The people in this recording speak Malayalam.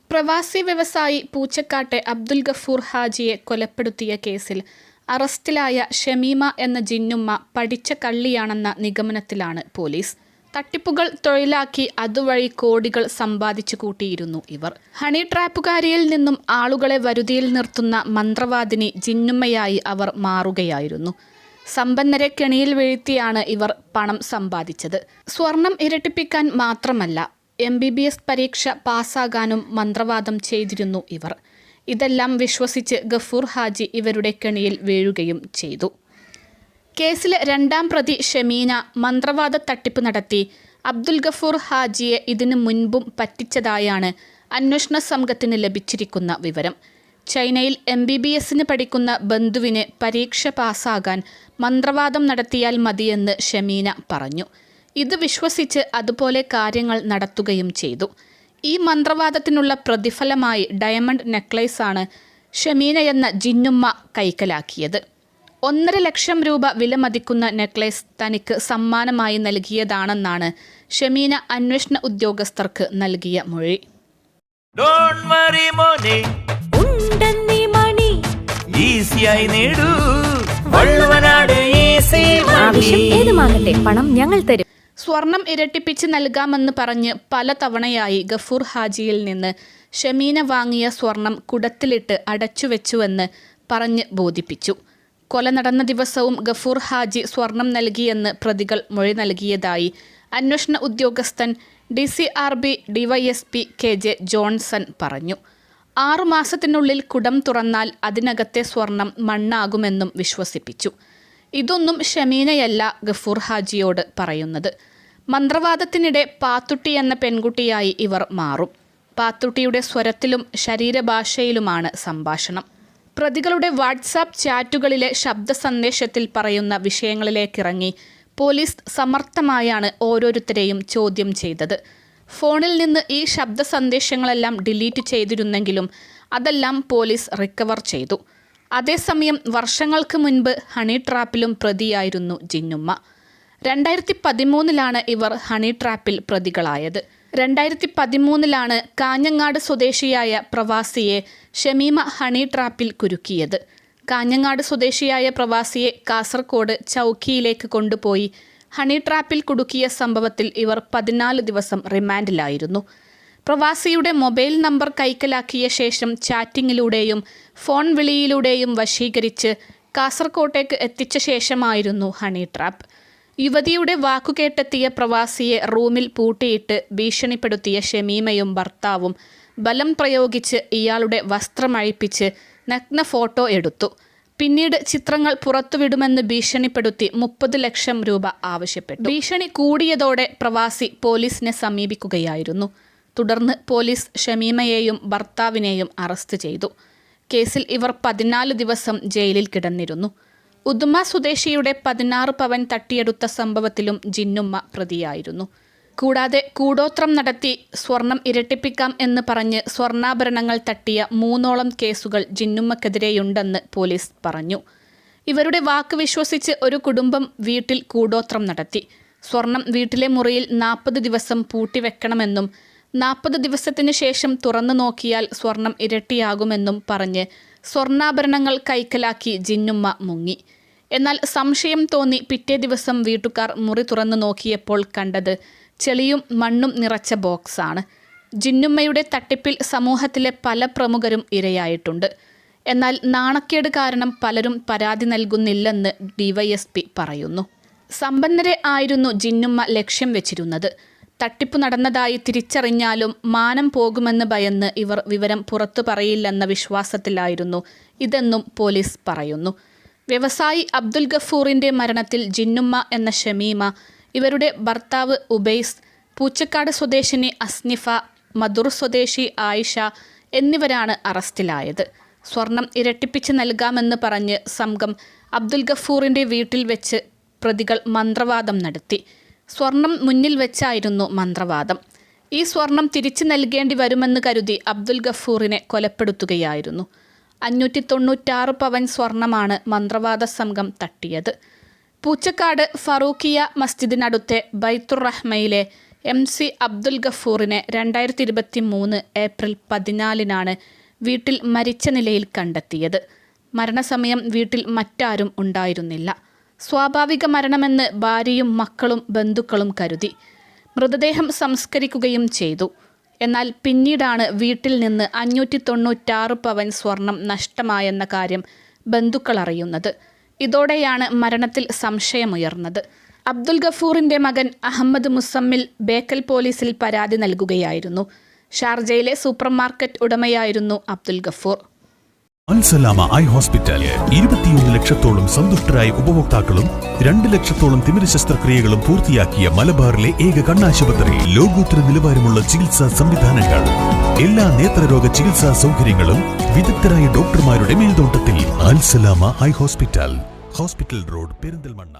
പ്രവാസി വ്യവസായി പൂച്ചക്കാട്ടെ അബ്ദുൽ ഗഫൂർ ഹാജിയെ കൊലപ്പെടുത്തിയ കേസിൽ അറസ്റ്റിലായ ഷമീമ എന്ന ജിന്നുമ്മ പഠിച്ച കള്ളിയാണെന്ന നിഗമനത്തിലാണ് പോലീസ്. തട്ടിപ്പുകൾ തൊഴിലാക്കി അതുവഴി കോടികൾ സമ്പാദിച്ചു കൂട്ടിയിരുന്നു ഇവർ. ഹണി ട്രാപ്പുകാരിയിൽ നിന്നും ആളുകളെ വരുതിയിൽ നിർത്തുന്ന മന്ത്രവാദിനി ജിന്നുമ്മയായി അവർ മാറുകയായിരുന്നു. സമ്പന്നരെ കെണിയിൽ വീഴ്ത്തിയാണ് ഇവർ പണം സമ്പാദിച്ചത്. സ്വർണം ഇരട്ടിപ്പിക്കാൻ മാത്രമല്ല, MBBS പരീക്ഷ പാസ്സാകാനും മന്ത്രവാദം ചെയ്തിരുന്നു ഇവർ. ഇതെല്ലാം വിശ്വസിച്ച് ഗഫൂർ ഹാജി ഇവരുടെ കെണിയിൽ വീഴുകയും ചെയ്തു. കേസിലെ രണ്ടാം പ്രതി ഷമീന മന്ത്രവാദ തട്ടിപ്പ് നടത്തി അബ്ദുൽ ഗഫൂർ ഹാജിയെ ഇതിനു മുൻപും പറ്റിച്ചതായാണ് അന്വേഷണ സംഘത്തിന് ലഭിച്ചിരിക്കുന്ന വിവരം. ചൈനയിൽ MBBSന് പഠിക്കുന്ന ബന്ധുവിന് പരീക്ഷ പാസ്സാകാൻ മന്ത്രവാദം നടത്തിയാൽ മതിയെന്ന് ഷമീന പറഞ്ഞു. ഇത് വിശ്വസിച്ച് അതുപോലെ കാര്യങ്ങൾ നടത്തുകയും ചെയ്തു. ഈ മന്ത്രവാദത്തിനുള്ള പ്രതിഫലമായി ഡയമണ്ട് നെക്ലേസാണ് ഷമീന എന്ന ജിന്നുമ്മ കൈക്കലാക്കിയത്. 1.5 ലക്ഷം രൂപ വിലമതിക്കുന്ന നെക്ലേസ് തനിക്ക് സമ്മാനമായി നൽകിയതാണെന്നാണ് ഷമീന അന്വേഷണ ഉദ്യോഗസ്ഥർക്ക് നൽകിയ മൊഴി. പണം ഞങ്ങൾ തരും. സ്വർണം ഇരട്ടിപ്പിച്ച് നൽകാമെന്ന് പറഞ്ഞ് പല തവണയായി ഗഫൂർ ഹാജിയിൽ നിന്ന് ഷമീന വാങ്ങിയ സ്വർണം കുടത്തിലിട്ട് അടച്ചുവെച്ചുവെന്ന് പറഞ്ഞ് ബോധിപ്പിച്ചു. കൊല നടന്ന ദിവസവും ഗഫൂർ ഹാജി സ്വർണം നൽകിയെന്ന് പ്രതികൾ മൊഴി നൽകിയതായി അന്വേഷണ ഉദ്യോഗസ്ഥൻ DCRB DYSP KJ ജോൺസൺ പറഞ്ഞു. 6 മാസത്തിനുള്ളിൽ കുടം തുറന്നാൽ അതിനകത്തെ സ്വർണം മണ്ണാകുമെന്നും വിശ്വസിപ്പിച്ചു. ഇതൊന്നും ഷമീനയല്ല ഗഫൂർ ഹാജിയോട് പറയുന്നത്. മന്ത്രവാദത്തിനിടെ പാത്തുട്ടി എന്ന പെൺകുട്ടിയായി ഇവർ മാറും. പാത്തുട്ടിയുടെ സ്വരത്തിലും ശരീരഭാഷയിലുമാണ് സംഭാഷണം. പ്രതികളുടെ വാട്സാപ്പ് ചാറ്റുകളിലെ ശബ്ദ സന്ദേശത്തിൽ പറയുന്ന വിഷയങ്ങളിലേക്കിറങ്ങി പോലീസ് സമർത്ഥമായാണ് ഓരോരുത്തരെയും ചോദ്യം ചെയ്തത്. ഫോണിൽ നിന്ന് ഈ ശബ്ദ സന്ദേശങ്ങളെല്ലാം ഡിലീറ്റ് ചെയ്തിരുന്നെങ്കിലും അതെല്ലാം പോലീസ് റിക്കവർ ചെയ്തു. അതേസമയം വർഷങ്ങൾക്ക് മുൻപ് ഹണി ട്രാപ്പിലും പ്രതിയായിരുന്നു ജിന്നുമ്മ. 2013 ഇവർ ഹണി ട്രാപ്പിൽ പ്രതികളായത്. 2013 കാഞ്ഞങ്ങാട് സ്വദേശിയായ പ്രവാസിയെ ഷമീമ ഹണി ട്രാപ്പിൽ കുരുക്കിയത്. കാഞ്ഞങ്ങാട് സ്വദേശിയായ പ്രവാസിയെ കാസർഗോഡ് ചൗക്കിയിലേക്ക് കൊണ്ടുപോയി ഹണി ട്രാപ്പിൽ കുടുക്കിയ സംഭവത്തിൽ ഇവർ 14 ദിവസം റിമാൻഡിലായിരുന്നു. പ്രവാസിയുടെ മൊബൈൽ നമ്പർ കൈക്കലാക്കിയ ശേഷം ചാറ്റിങ്ങിലൂടെയും ഫോൺ വിളിയിലൂടെയും വശീകരിച്ച് കാസർകോട്ടേക്ക് എത്തിച്ച ശേഷമായിരുന്നു ഹണി ട്രാപ്പ്. യുവതിയുടെ വാക്കുകേട്ടെത്തിയ പ്രവാസിയെ റൂമിൽ പൂട്ടിയിട്ട് ഭീഷണിപ്പെടുത്തിയ ഷമീമയും ഭർത്താവും ബലം പ്രയോഗിച്ച് ഇയാളുടെ വസ്ത്രമഴിപ്പിച്ച് നഗ്ന ഫോട്ടോ എടുത്തു. പിന്നീട് ചിത്രങ്ങൾ പുറത്തുവിടുമെന്ന് ഭീഷണിപ്പെടുത്തി 30 ലക്ഷം രൂപ ആവശ്യപ്പെട്ടു. ഭീഷണി കൂടിയതോടെ പ്രവാസി പോലീസിനെ സമീപിക്കുകയായിരുന്നു. തുടർന്ന് പോലീസ് ഷമീമയെയും ഭർത്താവിനെയും അറസ്റ്റ് ചെയ്തു. കേസിൽ ഇവർ 14 ദിവസം ജയിലിൽ കിടന്നിരുന്നു. ഉദുമ സ്വദേശിയുടെ 16 പവൻ തട്ടിയെടുത്ത സംഭവത്തിലും ജിന്നുമ്മ പ്രതിയായിരുന്നു. കൂടാതെ കൂടോത്രം നടത്തി സ്വർണം ഇരട്ടിപ്പിക്കാം എന്ന് പറഞ്ഞ് സ്വർണ്ണാഭരണങ്ങൾ തട്ടിയ 3ഓളം കേസുകൾ ജിന്നുമ്മക്കെതിരെയുണ്ടെന്ന് പോലീസ് പറഞ്ഞു. ഇവരുടെ വാക്ക് വിശ്വസിച്ച് ഒരു കുടുംബം വീട്ടിൽ കൂടോത്രം നടത്തി. സ്വർണം വീട്ടിലെ മുറിയിൽ 40 ദിവസം പൂട്ടിവെക്കണമെന്നും 40 ദിവസത്തിന് ശേഷം തുറന്നു നോക്കിയാൽ സ്വർണം ഇരട്ടിയാകുമെന്നും പറഞ്ഞ് സ്വർണ്ണാഭരണങ്ങൾ കൈക്കലാക്കി ജിന്നുമ്മ മുങ്ങി. എന്നാൽ സംശയം തോന്നി പിറ്റേ ദിവസം വീട്ടുകാർ മുറി തുറന്നു നോക്കിയപ്പോൾ കണ്ടത് ചെളിയും മണ്ണും നിറച്ച ബോക്സാണ്. ജിന്നുമ്മയുടെ തട്ടിപ്പിൽ സമൂഹത്തിലെ പല പ്രമുഖരും ഇരയായിട്ടുണ്ട്. എന്നാൽ നാണക്കേട് കാരണം പലരും പരാതി നൽകുന്നില്ലെന്ന് DYSP പറയുന്നു. സമ്പന്നരെ ആയിരുന്നു ജിന്നുമ്മ ലക്ഷ്യം വെച്ചിരുന്നത്. തട്ടിപ്പ് നടന്നതായി തിരിച്ചറിഞ്ഞാലും മാനം പോകുമെന്ന് ഭയന്ന് ഇവർ വിവരം പുറത്തു പറയില്ലെന്ന വിശ്വാസത്തിലായിരുന്നു ഇതെന്നും പോലീസ് പറയുന്നു. വ്യവസായി അബ്ദുൽ ഗഫൂറിൻ്റെ മരണത്തിൽ ജിന്നുമ്മ എന്ന ഷമീമ, ഇവരുടെ ഭർത്താവ് ഉബൈസ്, പൂച്ചക്കാട് സ്വദേശിനി അസ്നിഫ, മധുർ സ്വദേശി ആയിഷ എന്നിവരാണ് അറസ്റ്റിലായത്. സ്വർണം ഇരട്ടിപ്പിച്ച് നൽകാമെന്ന് പറഞ്ഞ് സംഘം അബ്ദുൽ ഗഫൂറിൻ്റെ വീട്ടിൽ വെച്ച് പ്രതികൾ മന്ത്രവാദം നടത്തി. സ്വർണം മുന്നിൽ വെച്ചായിരുന്നു മന്ത്രവാദം. ഈ സ്വർണം തിരിച്ചു നൽകേണ്ടി വരുമെന്ന് കരുതി അബ്ദുൽ ഗഫൂറിനെ കൊലപ്പെടുത്തുകയായിരുന്നു. 596 പവൻ സ്വർണമാണ് മന്ത്രവാദ സംഘം തട്ടിയത്. പൂച്ചക്കാട് ഫറൂഖിയ മസ്ജിദിനടുത്തെ ബൈത്തുർ റഹ്മയിലെ MC അബ്ദുൽ ഗഫൂറിനെ 2023 ഏപ്രിൽ 14 വീട്ടിൽ മരിച്ച നിലയിൽ കണ്ടെത്തിയത്. മരണസമയം വീട്ടിൽ മറ്റാരും ഉണ്ടായിരുന്നില്ല. സ്വാഭാവിക മരണമെന്ന് ഭാര്യയും മക്കളും ബന്ധുക്കളും കരുതി. മൃതദേഹം സംസ്കരിക്കുകയും ചെയ്തു. എന്നാൽ പിന്നീടാണ് വീട്ടിൽ നിന്ന് 596 പവൻ സ്വർണം നഷ്ടമായെന്ന കാര്യം ബന്ധുക്കൾ അറിയുന്നത്. ഇതോടെയാണ് മരണത്തിൽ സംശയമുയർന്നത്. അബ്ദുൽ ഗഫൂറിൻ്റെ മകൻ അഹമ്മദ് മുസമ്മിൽ ബേക്കൽ പോലീസിൽ പരാതി നൽകുകയായിരുന്നു. ഷാർജയിലെ സൂപ്പർമാർക്കറ്റ് ഉടമയായിരുന്നു അബ്ദുൽ ഗഫൂർ. അൽസലാമ ഐ ഹോസ്പിറ്റൽ 21 ലക്ഷത്തോളം സന്തുഷ്ടരായ ഉപഭോക്താക്കളും 2 ലക്ഷത്തോളം തിമിര ശസ്ത്രക്രിയകളും പൂർത്തിയാക്കിയ മലബാറിലെ ഏക കണ്ണാശുപത്രി. ലോകോത്തര നിലവാരമുള്ള ചികിത്സാ സംവിധാനങ്ങൾ, എല്ലാ നേത്രരോഗ ചികിത്സാ സൗകര്യങ്ങളും വിദഗ്ധരായ ഡോക്ടർമാരുടെ മേൽനോട്ടത്തിൽ. Al Salama eye hospital, hospital road, Perinthalmanna.